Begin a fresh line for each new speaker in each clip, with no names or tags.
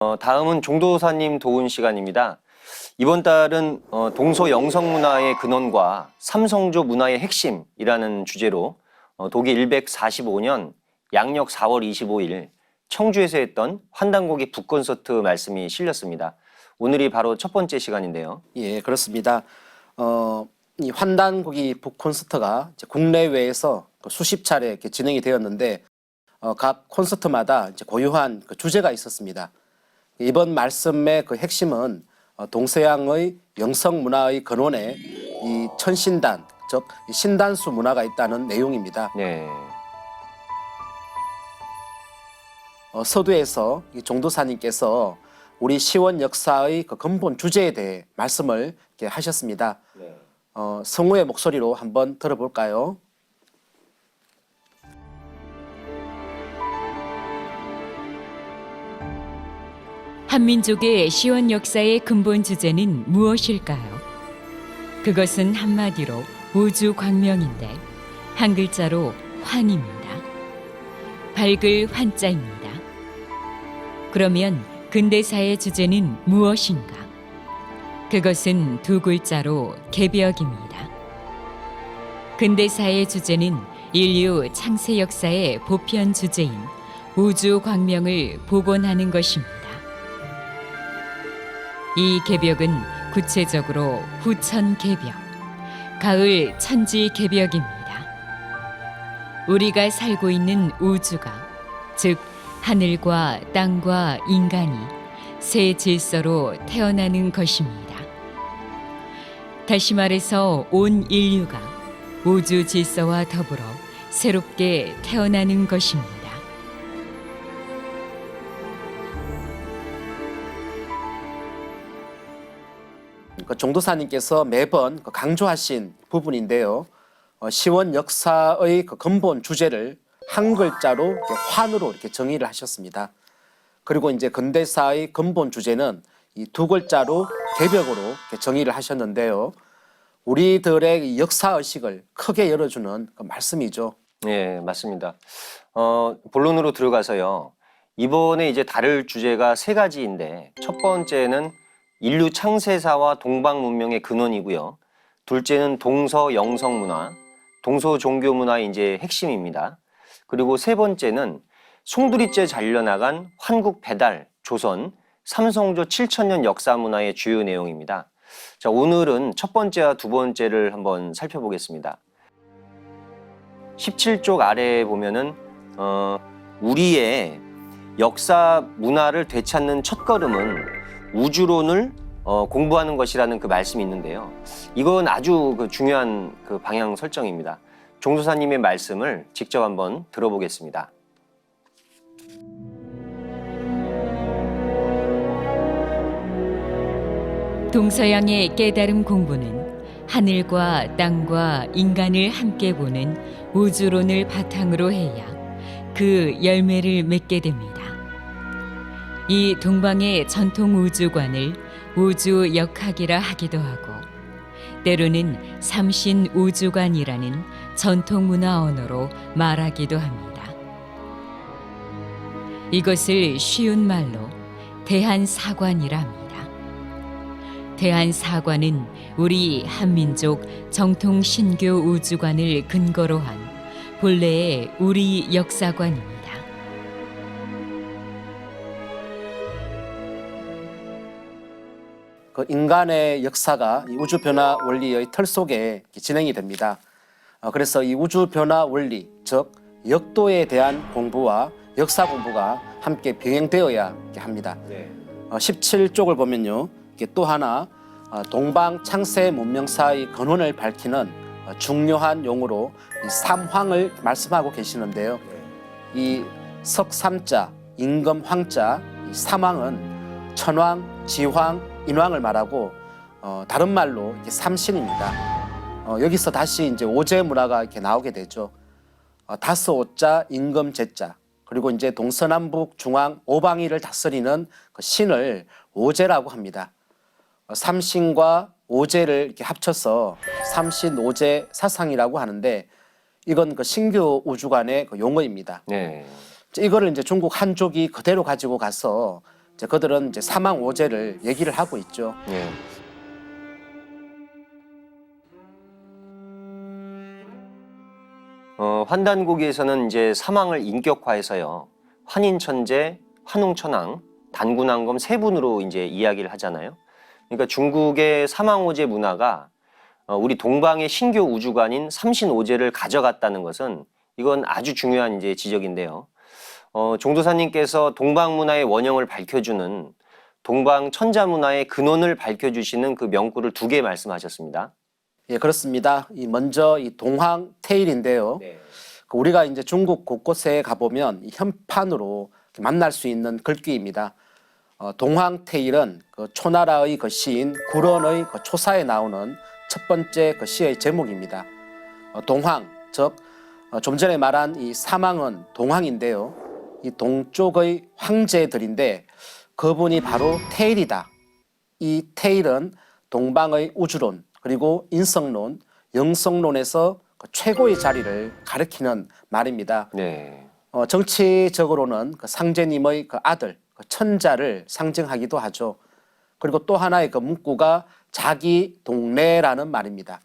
다음은 종도사님 도운 시간입니다. 이번 달은 동서 영성문화의 근원과 삼성조 문화의 핵심이라는 주제로 독일 1145년 양력 4월 25일 청주에서 했던 환단곡의 북콘서트 말씀이 실렸습니다. 오늘이 바로 첫 번째 시간인데요.
예, 그렇습니다. 이 환단곡이 북콘서트가 이제 국내외에서 수십 차례 이렇게 진행이 되었는데 각 콘서트마다 이제 고유한 그 주제가 있었습니다. 이번 말씀의 그 핵심은 동서양의 영성 문화의 근원에 이 천신단, 즉 신단수 문화가 있다는 내용입니다.
네.
서두에서 이 종도사님께서 우리 시원 역사의 그 근본 주제에 대해 말씀을 이렇게 하셨습니다.
네.
성우의 목소리로 한번 들어볼까요?
한민족의 시원 역사의 근본 주제는 무엇일까요? 그것은 한마디로 우주 광명인데 한 글자로 환입니다. 밝을 환자입니다. 그러면 근대사의 주제는 무엇인가? 그것은 두 글자로 개벽입니다. 근대사의 주제는 인류 창세 역사의 보편 주제인 우주 광명을 복원하는 것입니다. 이 개벽은 구체적으로 후천 개벽, 가을 천지 개벽입니다. 우리가 살고 있는 우주가, 즉 하늘과 땅과 인간이 새 질서로 태어나는 것입니다. 다시 말해서 온 인류가 우주 질서와 더불어 새롭게 태어나는 것입니다.
종도사님께서 매번 강조하신 부분인데요. 시원 역사의 그 근본 주제를 한 글자로 이렇게 환으로 이렇게 정의를 하셨습니다. 그리고 이제 근대사의 근본 주제는 이 두 글자로 개벽으로 이렇게 정의를 하셨는데요. 우리들의 역사 의식을 크게 열어주는 그 말씀이죠.
네, 맞습니다. 본론으로 들어가서요. 이번에 이제 다룰 주제가 세 가지인데 첫 번째는 인류 창세사와 동방 문명의 근원이고요. 둘째는 동서 영성 문화, 동서 종교 문화의 이제 핵심입니다. 그리고 세 번째는 송두리째 잘려나간 환국 배달, 조선, 삼성조 7천년 역사 문화의 주요 내용입니다. 자, 오늘은 첫 번째와 두 번째를 한번 살펴보겠습니다. 17쪽 아래에 보면은 우리의 역사 문화를 되찾는 첫걸음은 우주론을 공부하는 것이라는 그 말씀이 있는데요. 이건 아주 중요한 그 방향 설정입니다. 종도사님의 말씀을 직접 한번 들어보겠습니다.
동서양의 깨달음 공부는 하늘과 땅과 인간을 함께 보는 우주론을 바탕으로 해야 그 열매를 맺게 됩니다. 이 동방의 전통 우주관을 우주역학이라 하기도 하고 때로는 삼신우주관이라는 전통 문화 언어로 말하기도 합니다. 이것을 쉬운 말로 대한사관이라 합니다. 대한사관은 우리 한민족 정통 신교 우주관을 근거로 한 본래의 우리 역사관입니다.
그 인간의 역사가 이 우주 변화 원리의 틀 속에 진행이 됩니다. 그래서 이 우주 변화 원리, 즉 역도에 대한 공부와 역사 공부가 함께 병행되어야 합니다.
네.
17쪽을 보면요, 또 하나 동방 창세 문명사의 근원을 밝히는 중요한 용어로 이 삼황을 말씀하고 계시는데요. 이 석삼자, 임금황자, 이 삼황은 천황, 지황, 인왕을 말하고 다른 말로 삼신입니다. 여기서 다시 이제 오제 문화가 이렇게 나오게 되죠. 다스 오자, 임금 제자, 그리고 이제 동서남북 중앙 오방위를 다스리는 그 신을 오제라고 합니다. 삼신과 오제를 이렇게 합쳐서 삼신 오제 사상이라고 하는데 이건 그 신교 우주관의 그 용어입니다.
네.
이거를 이제 중국 한족이 그대로 가지고 가서 이제 그들은 이제 사망 오제를 얘기를 하고 있죠.
예. 환단고기에서는 이제 사망을 인격화해서요. 환인천재, 환웅천왕, 단군왕검 세 분으로 이제 이야기를 하잖아요. 그러니까 중국의 사망오제 문화가 우리 동방의 신교 우주관인 삼신오제를 가져갔다는 것은 이건 아주 중요한 이제 지적인데요. 종도사님께서 동방 문화의 원형을 밝혀주는 동방 천자 문화의 근원을 밝혀주시는 그 명구를 두 개 말씀하셨습니다.
예, 그렇습니다. 먼저 이 동황태일인데요.
네.
우리가 이제 중국 곳곳에 가보면 이 현판으로 만날 수 있는 글귀입니다. 동황태일은 그 초나라의 그 시인 구런의 그 초사에 나오는 첫 번째 그 시의 제목입니다. 동황, 즉 좀 전에 말한 이 사망은 동황인데요. 이 동쪽의 황제들인데 그분이 바로 태일이다. 이 태일은 동방의 우주론 그리고 인성론, 영성론에서 그 최고의 자리를 가리키는 말입니다.
네.
정치적으로는 그 상제님의 그 아들 그 천자를 상징하기도 하죠. 그리고 또 하나의 그 문구가 자기 동래라는 말입니다.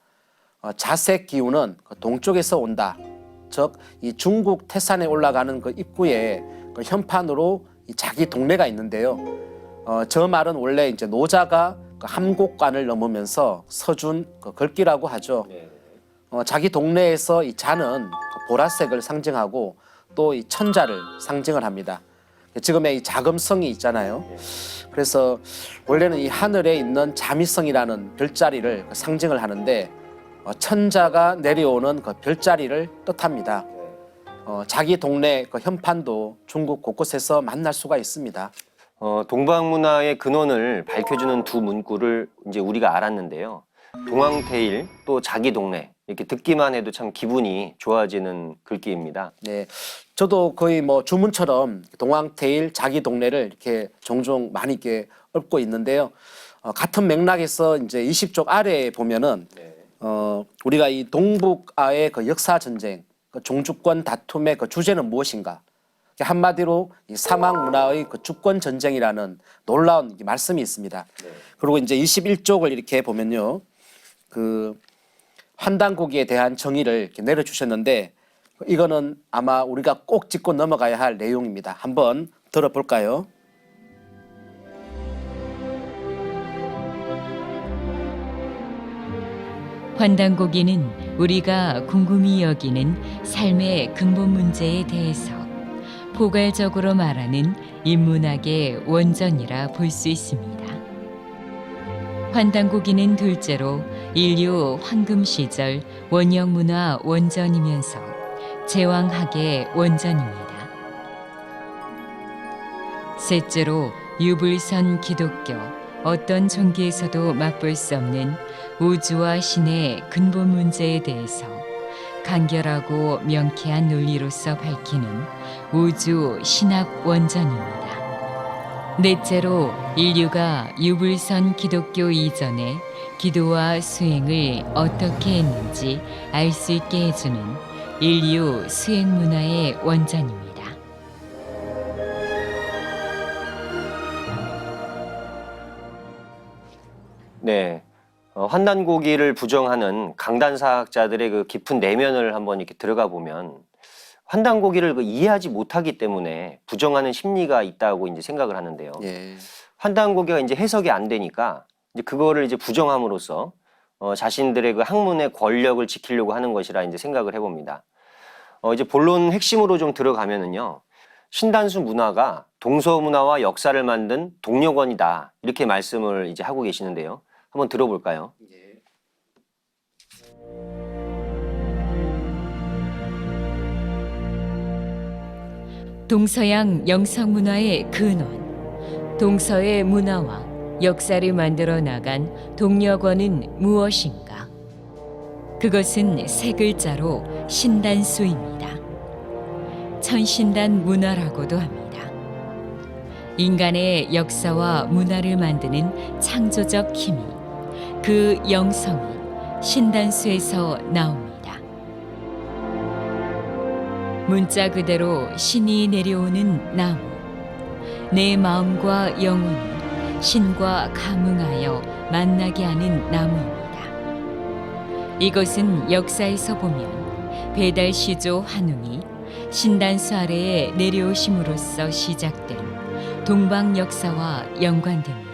자색 기운은 그 동쪽에서 온다. 즉 이 중국 태산에 올라가는 그 입구에 그 현판으로 이 자기 동래가 있는데요. 저 말은 원래 이제 노자가 그 함곡관을 넘으면서 서준 그 글귀라고 하죠. 자기 동네에서 이 자는 그 보라색을 상징하고 또 이 천자를 상징을 합니다. 지금의 이 자금성이 있잖아요. 그래서 원래는 이 하늘에 있는 자미성이라는 별자리를 상징을 하는데 천자가 내려오는 그 별자리를 뜻합니다. 자기 동네 그 현판도 중국 곳곳에서 만날 수가 있습니다.
동방 문화의 근원을 밝혀주는 두 문구를 이제 우리가 알았는데요. 동황태일 또 자기 동네 이렇게 듣기만 해도 참 기분이 좋아지는 글귀입니다.
네, 저도 거의 뭐 주문처럼 동황태일 자기 동네를 이렇게 종종 많이 이렇게 읊고 있는데요. 같은 맥락에서 이제 20쪽 아래에 보면은 우리가 이 동북아의 그 역사 전쟁, 그 종주권 다툼의 그 주제는 무엇인가? 한마디로 이 사막 문화의 그 주권 전쟁이라는 놀라운 말씀이 있습니다. 그리고 이제 21쪽을 이렇게 보면요, 그 환단고기에 대한 정의를 이렇게 내려주셨는데 이거는 아마 우리가 꼭 짚고 넘어가야 할 내용입니다. 한번 들어볼까요?
환단고기는 우리가 궁금히 여기는 삶의 근본 문제에 대해서 포괄적으로 말하는 인문학의 원전이라 볼 수 있습니다. 환단고기는 둘째로 인류 황금 시절 원형 문화 원전이면서 제왕학의 원전입니다. 셋째로 유불선 기독교, 어떤 종교에서도 맛볼 수 없는 우주와 신의 근본 문제에 대해서 간결하고 명쾌한 논리로서 밝히는 우주 신학 원전입니다. 넷째로 인류가 유불선 기독교 이전에 기도와 수행을 어떻게 했는지 알 수 있게 해주는 인류 수행 문화의 원전입니다.
네. 환단고기를 부정하는 강단사학자들의 그 깊은 내면을 한번 이렇게 들어가 보면 환단고기를 이해하지 못하기 때문에 부정하는 심리가 있다고 이제 생각을 하는데요.
예.
환단고기가 이제 해석이 안 되니까 이제 그거를 이제 부정함으로써 자신들의 그 학문의 권력을 지키려고 하는 것이라 이제 생각을 해봅니다. 이제 본론 핵심으로 좀 들어가면은요. 신단수 문화가 동서 문화와 역사를 만든 동력원이다 이렇게 말씀을 이제 하고 계시는데요. 한번 들어볼까요?
동서양 영성문화의 근원, 동서의 문화와 역사를 만들어 나간 동력원은 무엇인가? 그것은 세 글자로 신단수입니다. 천신단 문화라고도 합니다. 인간의 역사와 문화를 만드는 창조적 힘이, 그 영성이 신단수에서 나옵니다. 문자 그대로 신이 내려오는 나무, 내 마음과 영혼이 신과 감응하여 만나게 하는 나무입니다. 이것은 역사에서 보면 배달시조 환웅이 신단수 아래에 내려오심으로써 시작된 동방 역사와 연관됩니다.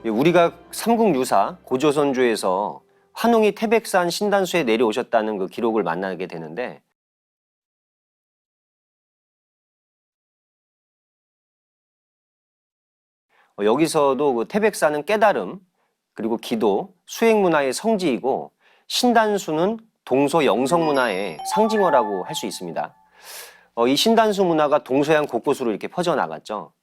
우리가 삼국유사 고조선조에서 환웅이 태백산 신단수에 내려오셨다는 그 기록을 만나게 되는데 여기서도 그 태백산은 깨달음, 그리고 기도, 수행문화의 성지이고 신단수는 동서 영성문화의 상징어라고 할 수 있습니다. 이 신단수 문화가 동서양 곳곳으로 이렇게 퍼져나갔죠.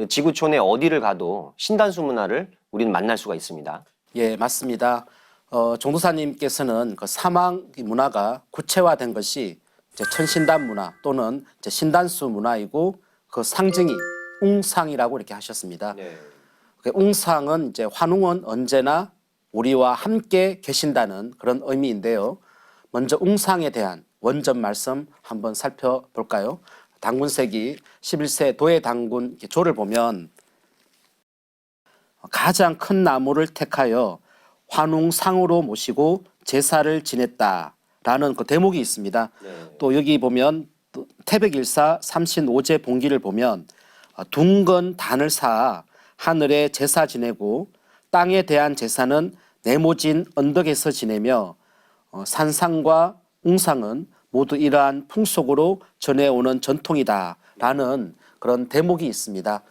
지구촌의 어디를 가도 신단수 문화를 우리는 만날 수가 있습니다.
예, 맞습니다. 종도사님께서는 그 사망 문화가 구체화된 것이 이제 천신단 문화 또는 이제 신단수 문화이고 그 상징이 웅상이라고 이렇게 하셨습니다.
네.
그 웅상은 이제 환웅은 언제나 우리와 함께 계신다는 그런 의미인데요. 먼저 웅상에 대한 원전 말씀 한번 살펴볼까요? 당군세기 11세 도의 당군 조를 보면 가장 큰 나무를 택하여 환웅상으로 모시고 제사를 지냈다라는 그 대목이 있습니다.
네.
또 여기 보면 또 태백일사 삼신오제 봉기를 보면 둥근 단을 쌓아 하늘에 제사 지내고 땅에 대한 제사는 네모진 언덕에서 지내며 산상과 웅상은 모두 이러한 풍속으로 전해오는 전통이다라는 그런 대목이 있습니다.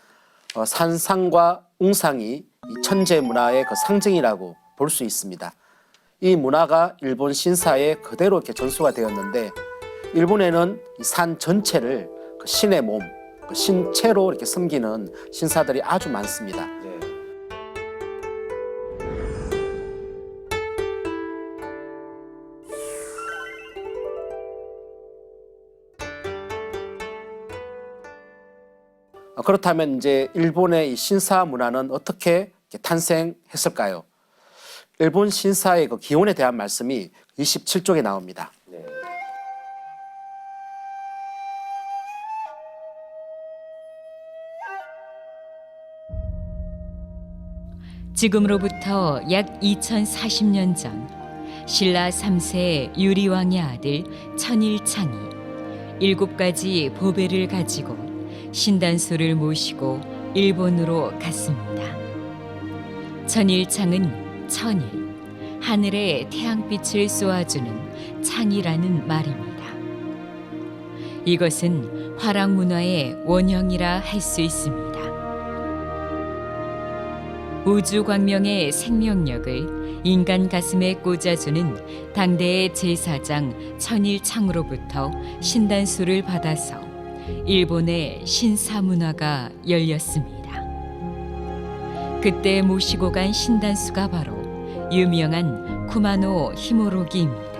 산상과 웅상이 이 천재 문화의 그 상징이라고 볼 수 있습니다. 이 문화가 일본 신사에 그대로 이렇게 전수가 되었는데 일본에는 이 산 전체를 그 신의 몸, 그 신체로 이렇게 섬기는 신사들이 아주 많습니다.
네.
그렇다면 이제 일본의 이 신사 문화는 어떻게 탄생했을까요? 일본 신사의 그 기원에 대한 말씀이 27쪽에 나옵니다.
네.
지금으로부터 약 2040년 전 신라 3세 유리왕의 아들 천일창이 7가지 보배를 가지고 신단수를 모시고 일본으로 갔습니다. 천일창은 천일, 하늘에 태양빛을 쏘아주는 창이라는 말입니다. 이것은 화랑문화의 원형이라 할 수 있습니다. 우주광명의 생명력을 인간 가슴에 꽂아주는 당대의 제사장 천일창으로부터 신단수를 받아서 일본의 신사문화가 열렸습니다. 그때 모시고 간 신단수가 바로 유명한 쿠마노 히모로기입니다.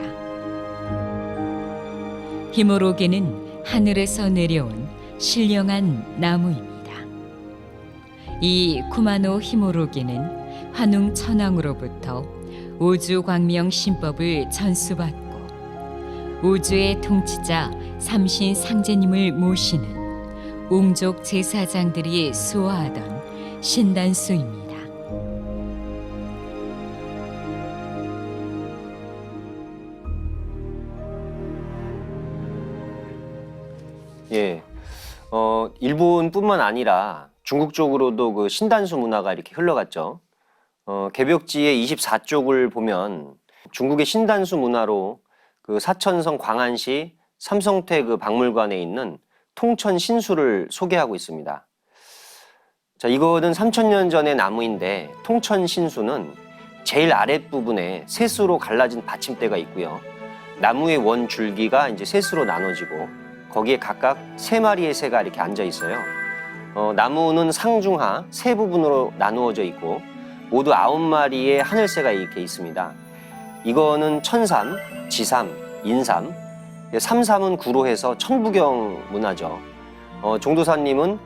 히모로기는 하늘에서 내려온 신령한 나무입니다. 이 쿠마노 히모로기는 환웅 천왕으로부터 우주광명 신법을 전수받고 우주의 통치자 삼신 상제님을 모시는 웅족 제사장들이 수호하던 신단수입니다.
예. 일본뿐만 아니라 중국 쪽으로도 그 신단수 문화가 이렇게 흘러갔죠. 개벽지의 24쪽을 보면 중국의 신단수 문화로 그 사천성 광안시 삼성태 그 박물관에 있는 통천 신수를 소개하고 있습니다. 자, 이거는 3000년 전의 나무인데 통천 신수는 제일 아랫부분에 셋으로 갈라진 받침대가 있고요. 나무의 원 줄기가 이제 셋으로 나눠지고 거기에 각각 3마리의 새가 이렇게 앉아 있어요. 나무는 상중하 세 부분으로 나누어져 있고 모두 9마리의 하늘새가 이렇게 있습니다. 이거는 천삼, 지삼, 인삼, 삼삼은 구로 해서 천부경 문화죠. 종도사님은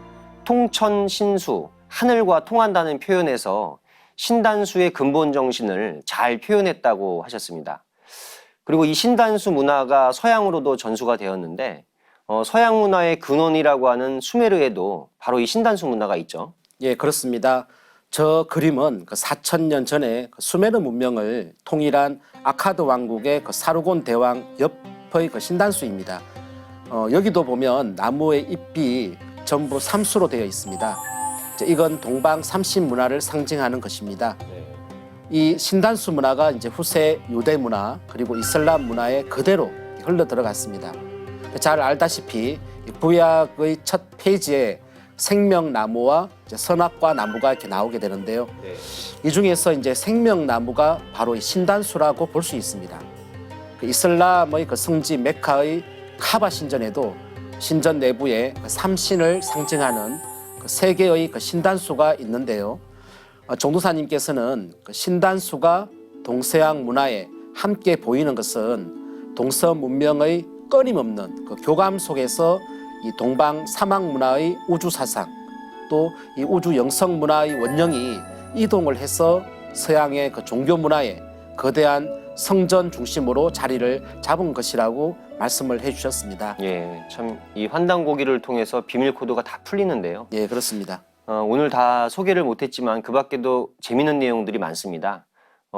통천신수, 하늘과 통한다는 표현에서 신단수의 근본 정신을 잘 표현했다고 하셨습니다. 그리고 이 신단수 문화가 서양으로도 전수가 되었는데 서양 문화의 근원이라고 하는 수메르에도 바로 이 신단수 문화가 있죠.
예, 그렇습니다. 저 그림은 그 4,000년 전에 그 수메르 문명을 통일한 아카드 왕국의 그 사르곤 대왕 옆의 그 신단수입니다. 여기도 보면 나무의 잎이 전부 삼수로 되어 있습니다. 이건 동방 삼신 문화를 상징하는 것입니다. 이 신단수 문화가 이제 후세 유대 문화 그리고 이슬람 문화에 그대로 흘러 들어갔습니다. 잘 알다시피 이 구약의 첫 페이지에 생명나무와 이제 선악과 나무가 이렇게 나오게 되는데요. 이 중에서 이제 생명나무가 바로 이 신단수라고 볼 수 있습니다. 그 이슬람의 그 성지 메카의 카바 신전에도 신전 내부에 그 삼신을 상징하는 그 세 개의 그 신단수가 있는데요. 정도사님께서는 그 신단수가 동서양 문화에 함께 보이는 것은 동서 문명의 끊임없는 그 교감 속에서 이 동방 사막 문화의 우주 사상 또 이 우주 영성 문화의 원령이 이동을 해서 서양의 그 종교 문화에 거대한 성전 중심으로 자리를 잡은 것이라고 말씀을 해주셨습니다.
예, 참 이 환단고기를 통해서 비밀 코드가 다 풀리는데요.
예, 그렇습니다.
오늘 다 소개를 못했지만 그 밖에도 재미있는 내용들이 많습니다.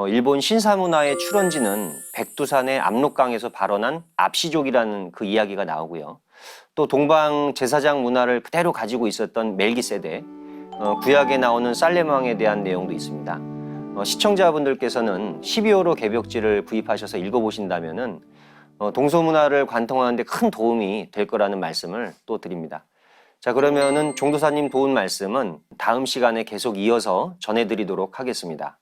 일본 신사문화의 출원지는 백두산의 압록강에서 발원한 압시족이라는 그 이야기가 나오고요. 또 동방 제사장 문화를 그대로 가지고 있었던 멜기세덱, 구약에 나오는 살렘왕에 대한 내용도 있습니다. 시청자분들께서는 12호로 개벽지를 구입하셔서 읽어보신다면은 동서문화를 관통하는 데 큰 도움이 될 거라는 말씀을 또 드립니다. 자, 그러면은 종도사님 도운 말씀은 다음 시간에 계속 이어서 전해드리도록 하겠습니다.